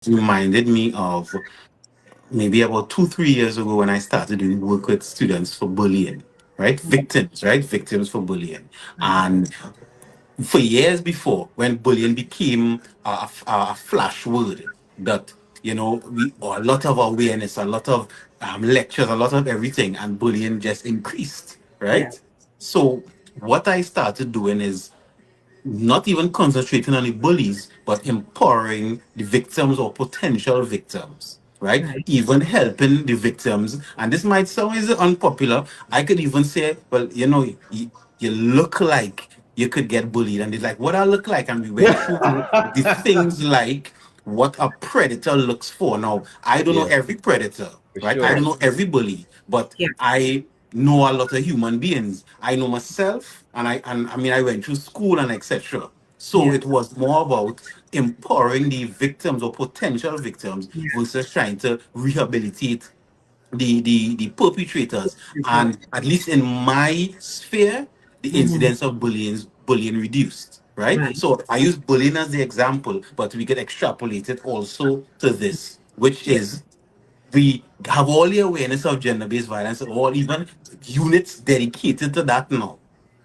reminded me of maybe about 2, 3 years ago when I started doing work with students for bullying, right? Victims for bullying. Right. And for years before, when bullying became a flash word, that we a lot of awareness, a lot of lectures, a lot of everything, and bullying just increased, Yeah. right? So what I started doing is not even concentrating on the bullies, but empowering the victims or potential victims, right? Right. Even helping the victims. And this might sound is unpopular. I could even say, well, you look like you could get bullied. And it's like, what I look like? And we went through the things like what a predator looks for. Now, I don't know Yeah, every predator, for right? I don't Right. sure. know every bully, but Yeah. I know a lot of human beings. I know myself, and I mean I went through school and etc. So Yeah. it was more about empowering the victims or potential victims Yeah. versus trying to rehabilitate the perpetrators. Right. And at least in my sphere, the Mm-hmm. incidence of bullying reduced. Right. Right. So I use bullying as the example, but we can extrapolate it also to this, which Yeah. is we have all the awareness of gender-based violence, or even units dedicated to that now,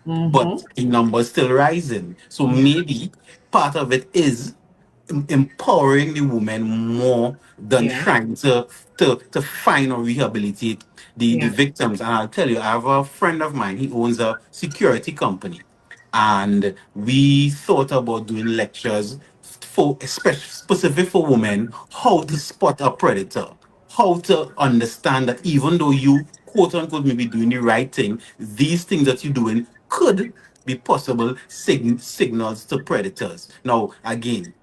Mm-hmm. but the numbers still rising. So Yeah. maybe part of it is empowering the women more than Yeah. trying to find or rehabilitate the Yeah. victims. And I'll tell you, I have a friend of mine, he owns a security company. And we thought about doing lectures for specific for women, how to spot a predator, how to understand that even though you quote unquote maybe doing the right thing, these things that you're doing could be possible signals to predators. Now, again,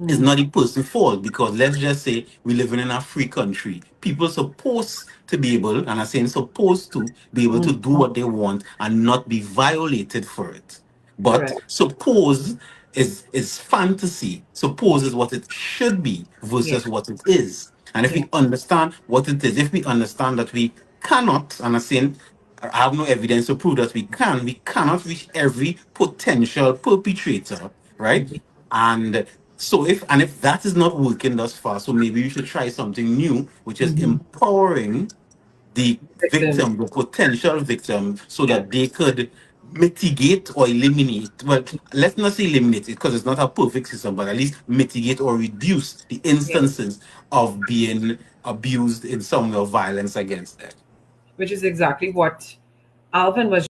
it's Mm. not the person's fault, because let's just say we're living in a free country. People supposed to be able, and I'm saying supposed to be able Mm. to do what they want and not be violated for it. But Correct. suppose is fantasy. Suppose is what it should be Yeah. versus what it is. And if Yeah. we understand what it is, if we understand that we cannot, and I'm saying I have no evidence to prove that we cannot reach every potential perpetrator, right? Mhm. And so if that is not working thus far, so maybe you should try something new, which is Mhm. empowering the Victims. victim, the potential victim, so Yeah. that they could mitigate or eliminate. Well, let's not say eliminate it because it's not a perfect system, but at least mitigate or reduce the Yeah. instances of being abused in some way of violence against them. Which is exactly what Alvin was